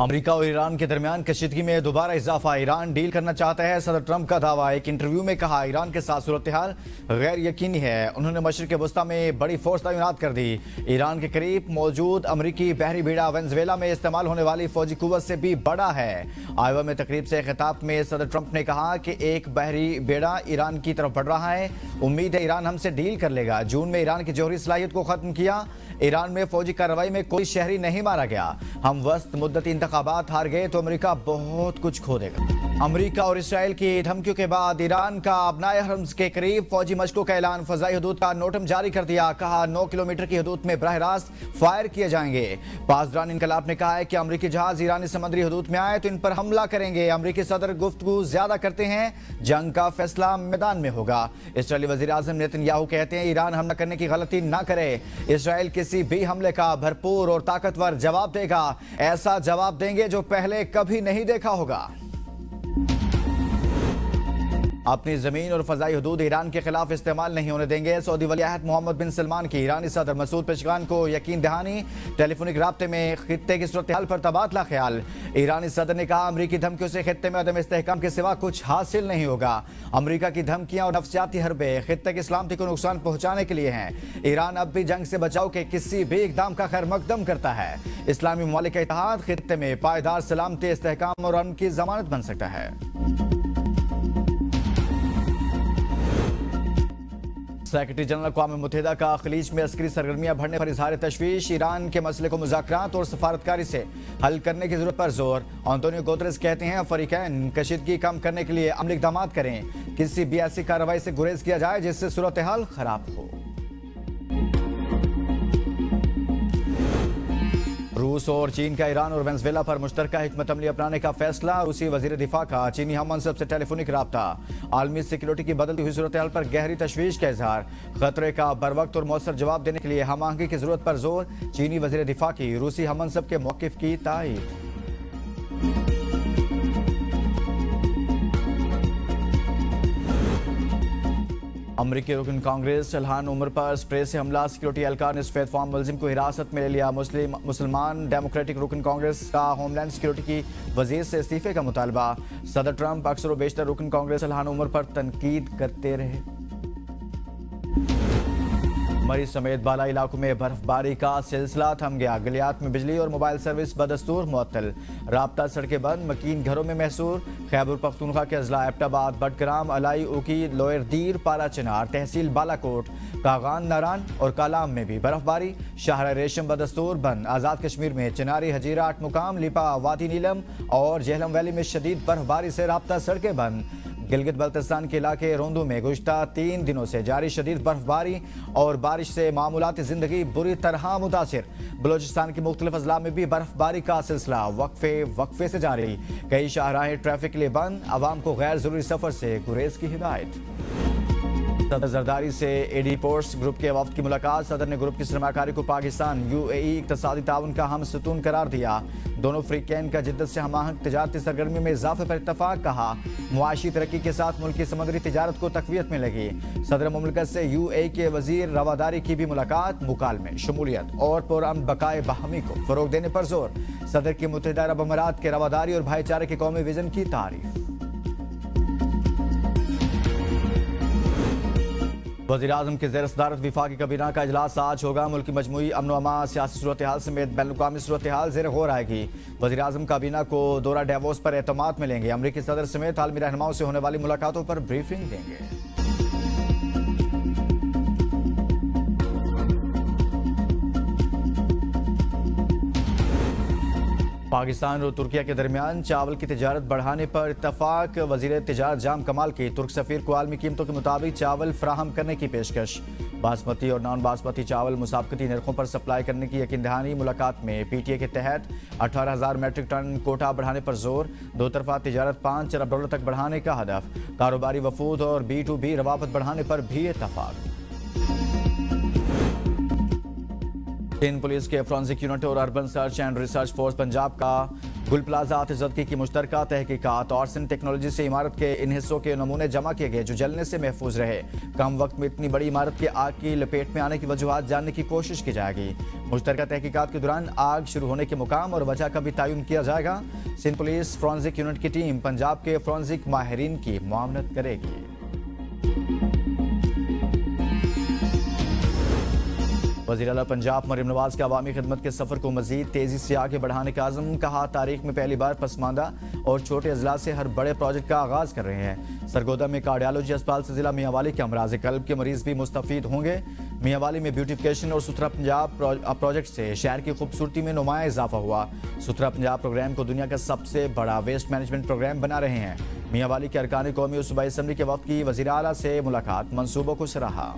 امریکہ اور ایران کے درمیان کشیدگی میں دوبارہ اضافہ، ایران ڈیل کرنا چاہتا ہے، صدر ٹرمپ کا دعویٰ۔ ایک انٹرویو میں کہا ایران کے ساتھ صورتحال غیر یقینی ہے۔ انہوں نے مشرق وسطیٰ میں بڑی فورس تعینات کر دی۔ ایران کے قریب موجود امریکی بحری بیڑا وینزویلا میں استعمال ہونے والی فوجی قوت سے بھی بڑا ہے۔ آئیوا میں تقریب سے خطاب میں صدر ٹرمپ نے کہا کہ ایک بحری بیڑا ایران کی طرف بڑھ رہا ہے، امید ہے ایران ہم سے ڈیل کر لے گا۔ جون میں ایران کی جوہری صلاحیت کو ختم کیا۔ ایران میں فوجی کارروائی میں کوئی شہری نہیں مارا گیا۔ ہم وسط مدتی انتخابات ہار گئے تو امریکہ بہت کچھ کھو دے گا۔ امریکہ اور اسرائیل کی دھمکیوں کے بعد ایران کا ابنائے حرمز کے قریب فوجی مشقوں کا اعلان، فضائی حدود کا نوٹم جاری کر دیا۔ کہا 9 کلومیٹر کی حدود میں براہ راست فائر کیے جائیں گے۔ پاسداران انقلاب نے کہا ہے کہ امریکی جہاز ایرانی سمندری حدود میں آئے تو ان پر حملہ کریں گے۔ امریکی صدر گفتگو زیادہ کرتے ہیں، جنگ کا فیصلہ میدان میں ہوگا۔ اسرائیلی وزیر اعظم نیتن یاہو کہتے ہیں ایران حملہ کرنے کی غلطی نہ کرے، اسرائیل کسی بھی حملے کا بھرپور اور طاقتور جواب دے گا، ایسا جواب دیں گے جو پہلے کبھی نہیں دیکھا ہوگا۔ اپنی زمین اور فضائی حدود ایران کے خلاف استعمال نہیں ہونے دیں گے، سعودی ولی عہد محمد بن سلمان کی ایرانی صدر مسعود پزشکیان کو یقین دہانی۔ ٹیلی فونک رابطے میں خطے کی صورتحال پر تبادلہ خیال۔ ایرانی صدر نے کہا امریکی دھمکیوں سے خطے میں عدم استحکام کے سوا کچھ حاصل نہیں ہوگا۔ امریکہ کی دھمکیاں اور نفسیاتی حربے خطے کی سلامتی کو نقصان پہنچانے کے لیے ہیں۔ ایران اب بھی جنگ سے بچاؤ کے کسی بھی اقدام کا خیر مقدم کرتا ہے۔ اسلامی ممالک کا اتحاد خطے میں پائیدار سلامتی، استحکام اور امن کی ضمانت بن سکتا ہے۔ سیکرٹری جنرل اقوام متحدہ کا خلیج میں عسکری سرگرمیاں بڑھنے پر اظہار تشویش، ایران کے مسئلے کو مذاکرات اور سفارتکاری سے حل کرنے کی ضرورت پر زور۔ انتونیو گوتریس کہتے ہیں فریقین کشیدگی کم کرنے کے لیے عملی اقدامات کریں، کسی بھی ایسی کارروائی سے گریز کیا جائے جس سے صورتحال خراب ہو۔ روس اور چین کا ایران اور وینزویلا پر مشترکہ حکمت عملی اپنانے کا فیصلہ، روسی وزیر دفاع کا چینی ہم منصب سے ٹیلی فونک رابطہ۔ عالمی سیکیورٹی کی بدلتی ہوئی صورتحال پر گہری تشویش کا اظہار، خطرے کا بروقت اور مؤثر جواب دینے کے لیے ہم آہنگی کی ضرورت پر زور، چینی وزیر دفاع کی روسی ہم منصب کے موقف کی تائید۔ امریکی رکن کانگریس الہان عمر پر اسپرے سے حملہ، سیکیورٹی اہلکار نے سفید فام ملزم کو حراست میں لے لیا۔ مسلمان ڈیموکریٹک رکن کانگریس کا ہوم لینڈ سیکیورٹی کی وزیر سے استعفے کا مطالبہ۔ صدر ٹرمپ اکثر و بیشتر رکن کانگریس الہان عمر پر تنقید کرتے رہے۔ مری سمیت بالا علاقوں میں برف باری کا سلسلہ تھم گیا، گلیات میں بجلی اور موبائل سروس بدستور معطل، رابطہ سڑکیں بند، مکین گھروں میں محصور۔ خیبر پختونخوا کے اضلاع ایبٹ آباد، بٹگرام، الائی اوکی، لوئر دیر، پارا چنار، تحصیل بالا کوٹ، کاغان، ناران اور کالام میں بھی برف باری۔ شاہراہ ریشم بدستور بند۔ آزاد کشمیر میں چناری، ہجیرہ، اٹھ مقام، لیپا، وادی نیلم اور جہلم ویلی میں شدید برف باری سے رابطہ سڑکیں بند۔ گلگت بلتستان کے علاقے روندو میں گزشتہ 3 دنوں سے جاری شدید برف باری اور بارش سے معمولاتی زندگی بری طرح متاثر۔ بلوچستان کے مختلف اضلاع میں بھی برف باری کا سلسلہ وقفے سے جاری، کئی شاہراہیں ٹریفک کے لیے بند، عوام کو غیر ضروری سفر سے گریز کی ہدایت۔ صدر زرداری سے اے ڈی پورٹس گروپ کے وفد کی ملاقات، صدر نے گروپ کی سرمایہ کاری کو پاکستان UAE اقتصادی تعاون کا ہم ستون قرار دیا۔ دونوں فریقین کا جدت سے ہم آہنگ تجارتی سرگرمیوں میں اضافے پر اتفاق، کہا معاشی ترقی کے ساتھ ملک کی سمندری تجارت کو تقویت ملے گی۔ صدر مملکت سے UAE کے وزیر رواداری کی بھی ملاقات، مکالمے، شمولیت اور پرامن بقائے باہمی کو فروغ دینے پر زور۔ صدر کی متحدہ عرب امارات کے رواداری اور بھائی چارے کے قومی ویژن کی تعریف۔ وزیراعظم کے زیر صدارت وفاقی کابینہ کا اجلاس آج ہوگا۔ ملک کی مجموعی امن و امان، سیاسی صورتحال سمیت بین الاقوامی صورتحال زیر غور آئے گی۔ وزیراعظم کابینہ کو دورہ ڈیووس پر اہتمامات ملیں گے، امریکی صدر سمیت عالمی رہنماؤں سے ہونے والی ملاقاتوں پر بریفنگ دیں گے۔ پاکستان اور ترکیہ کے درمیان چاول کی تجارت بڑھانے پر اتفاق، وزیر تجارت جام کمال کی ترک سفیر کو عالمی قیمتوں کے مطابق چاول فراہم کرنے کی پیشکش۔ باسمتی اور نان باسمتی چاول مسابقتی نرخوں پر سپلائی کرنے کی یقین دہانی۔ ملاقات میں PTA کے تحت 18,000 میٹرک ٹن کوٹا بڑھانے پر زور، دو طرفہ تجارت $5 ارب تک بڑھانے کا ہدف، کاروباری وفود اور B2B روابط بڑھانے پر بھی اتفاق۔ सिंध पुलिस के फॉरेंसिक यूनिट और urban search and research force Punjab का गुल प्लाजा आतिशज़दगी की मुश्तरका तहकीकात और सिंध टेक्नोलॉजी से इमारत के इन हिस्सों के नमूने जमा किए गए जो जलने से महफूज रहे। कम वक्त में इतनी बड़ी इमारत के आग की लपेट में आने की वजूहात जानने की कोशिश की जाएगी। मुश्तरका तहकीकात के दौरान आग शुरू होने के मुकाम और वजह का भी तयन किया जाएगा। सिंध पुलिस फॉरेंसिक यूनिट की टीम पंजाब के फॉरेंसिक माहिरीन की मुआवनत करेगी। वज़ीर आला पंजाब मरियम नवाज के अवामी खिदमत के सफ़र को मज़ीद तेज़ी से आगे बढ़ाने का आज़म। कहा, तारीख में पहली बार पसमानदा और छोटे अजला से हर बड़े प्रोजेक्ट का आगाज़ कर रहे हैं। सरगोदा में कार्डियोलॉजी अस्पताल से ज़िला मियांवाली के अमराज क़ल्ब के मरीज़ भी मुस्तफ़ीद होंगे। मियांवाली में ब्यूटिफिकेशन और सुथरा पंजाब प्रोजेक्ट से शहर की खूबसूरती में नुमाया इजाफा हुआ। सुथरा पंजाब प्रोग्राम को दुनिया का सबसे बड़ा वेस्ट मैनेजमेंट प्रोग्राम बना रहे हैं। मियांवाली के अरकान कौमी और सूबाई असम्बली के वक्त की वज़ीर आला से मुलाकात, मनसूबों को सराहा।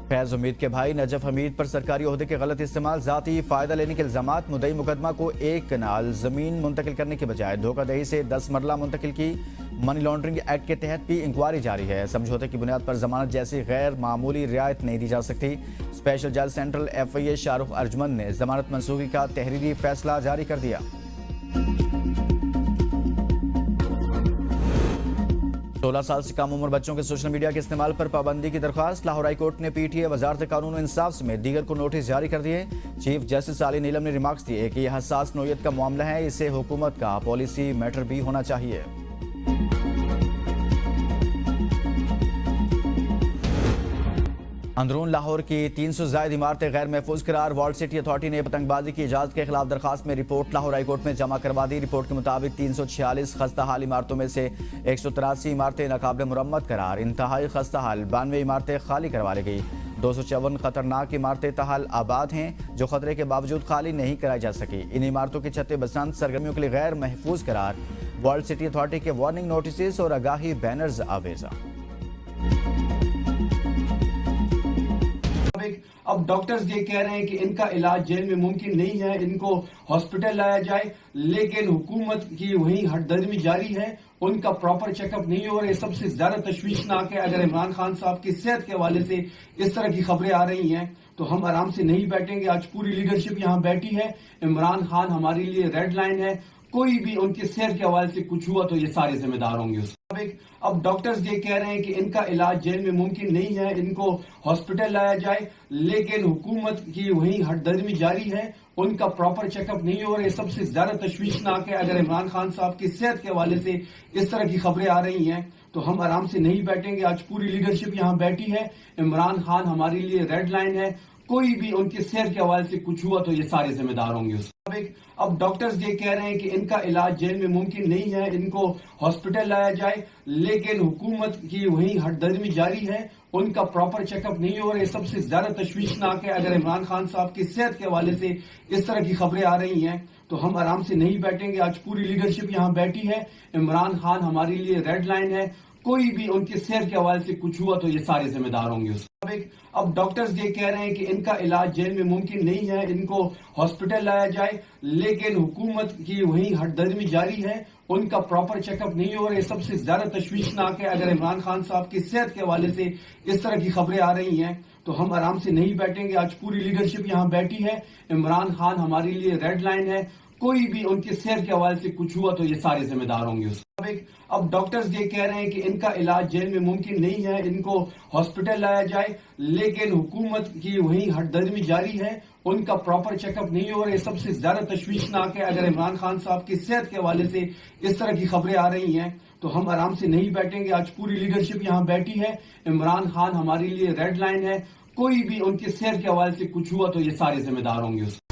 फैज़ हमीद के भाई नजफ हमीद पर सरकारी ओहदे के गलत इस्तेमाल, जाती फ़ायदा लेने के इल्ज़ामात। मुद्दई मुकदमा को एक कनाल ज़मीन मुंतकिल करने के बजाय धोखाधड़ी से 10 मरला मुंतकिल की। मनी लॉन्ड्रिंग एक्ट के तहत भी इंक्वायरी जारी है। समझौते की बुनियाद पर जमानत जैसी गैर मामूली रियायत नहीं दी जा सकती। स्पेशल जज सेंट्रल FIA शाहरुख अर्जमन ने जमानत मनसूखी का तहरीरी फैसला जारी कर दिया। 16 साल से कम उम्र बच्चों के सोशल मीडिया के इस्तेमाल पर पाबंदी की दरख्वास्त। लाहौर हाई कोर्ट ने PTA, वजारत कानून और इंसाफ समेत दीगर को नोटिस जारी कर दिए। चीफ जस्टिस अली नीलम ने रिमार्क्स दिए कि यह हसास नौयत का मामला है, इसे हुकूमत का पॉलिसी मैटर भी होना चाहिए। अंदरून लाहौर की 300 जायद इमारतें गैर महफूज करार। वर्ल्ड सिटी अथॉरिटी ने पतंगबाजी की इजाजत के खिलाफ दरखास्त में रिपोर्ट लाहौर हाई कोर्ट में जमा करवा दी। रिपोर्ट के मुताबिक 346 खस्ता हाल इमारतों में से 183 इमारतें नाकाबिल मुरम्मत करार। इंतहाई खस्ता हाल 92 इमारतें खाली करवा ली गई। 254 खतरनाक इमारतें ताहाल आबाद हैं जो खतरे के बावजूद खाली नहीं कराई जा सकी। इन इमारतों की छतें बसंत सरगर्मियों के लिए गैर महफूज करार। वर्ल्ड सिटी अथॉरिटी के वार्निंग नोटिस और आगाही बैनर्स आवेजा। अब डॉक्टर्स ये कह रहे हैं कि इनका इलाज जेल में मुमकिन नहीं है, इनको हॉस्पिटल लाया जाए, लेकिन हुकूमत की वही हटदर्मी जारी है, उनका प्रॉपर चेकअप नहीं हो रहा है। सबसे ज्यादा तशवीशनाक है। अगर इमरान खान साहब की सेहत के हवाले से इस तरह की खबरें आ रही हैं तो हम आराम से नहीं बैठेंगे। आज पूरी लीडरशिप यहाँ बैठी है। इमरान खान हमारे लिए रेड लाइन है। कोई भी उनकी सेहत के हवाले से कुछ हुआ तो ये सारे जिम्मेदार होंगे उसके। अब डॉक्टर्स ये कह रहे हैं कि इनका इलाज जेल में मुमकिन नहीं है, इनको हॉस्पिटल लाया जाए, लेकिन हुकूमत की वही हटदर्मी जारी है, उनका प्रॉपर चेकअप नहीं हो रहा है। सबसे ज्यादा तशवीशनाक है। अगर इमरान खान साहब की सेहत के हवाले से इस तरह की खबरें आ रही हैं तो हम आराम से नहीं बैठेंगे। आज पूरी लीडरशिप यहाँ बैठी है। इमरान खान हमारे लिए रेड लाइन है। कोई भी उनकी सेहत के हवाले से कुछ हुआ तो ये सारे जिम्मेदार होंगे उसके। अब डॉक्टर्स ये कह रहे हैं कि इनका इलाज जेल में मुमकिन नहीं है, इनको हॉस्पिटल लाया जाए, लेकिन हुकूमत की वही हटदर्मी जारी है, उनका प्रॉपर चेकअप नहीं हो रहा है। सबसे ज्यादा तशवीशनाक है। अगर इमरान खान साहब की सेहत के हवाले से इस तरह की खबरें आ रही हैं तो हम आराम से नहीं बैठेंगे। आज पूरी लीडरशिप यहाँ बैठी है। इमरान खान हमारे लिए रेड लाइन है। कोई भी उनकी सेहत के हवाले से कुछ हुआ तो ये सारे जिम्मेदार होंगे उसके। अब डॉक्टर्स ये कह रहे हैं कि इनका इलाज जेल में मुमकिन नहीं है, इनको हॉस्पिटल लाया जाए, लेकिन हुकूमत की वही हटदर्मी जारी है, उनका प्रॉपर चेकअप नहीं हो रहा है। सबसे ज्यादा तशवीशनाक है। अगर इमरान खान साहब की सेहत के हवाले से इस तरह की खबरें आ रही हैं तो हम आराम से नहीं बैठेंगे। आज पूरी लीडरशिप यहाँ बैठी है। इमरान खान हमारे लिए रेड लाइन है। कोई भी उनकी सेहत के हवाले से कुछ हुआ तो ये सारे जिम्मेदार होंगे उसके। अब डॉक्टर्स ये कह रहे हैं कि इनका इलाज जेल में मुमकिन नहीं है, इनको हॉस्पिटल लाया जाए, लेकिन हुकूमत की वही हटदर्मी जारी है, उनका प्रॉपर चेकअप नहीं हो रहा है। सबसे ज्यादा तशवीशनाक है। अगर इमरान खान साहब की सेहत के हवाले से इस तरह की खबरें आ रही हैं तो हम आराम से नहीं बैठेंगे। आज पूरी लीडरशिप यहाँ बैठी है। इमरान खान हमारे लिए रेड लाइन है। कोई भी उनकी सेहत के हवाले से कुछ हुआ तो ये सारे जिम्मेदार होंगे उसके।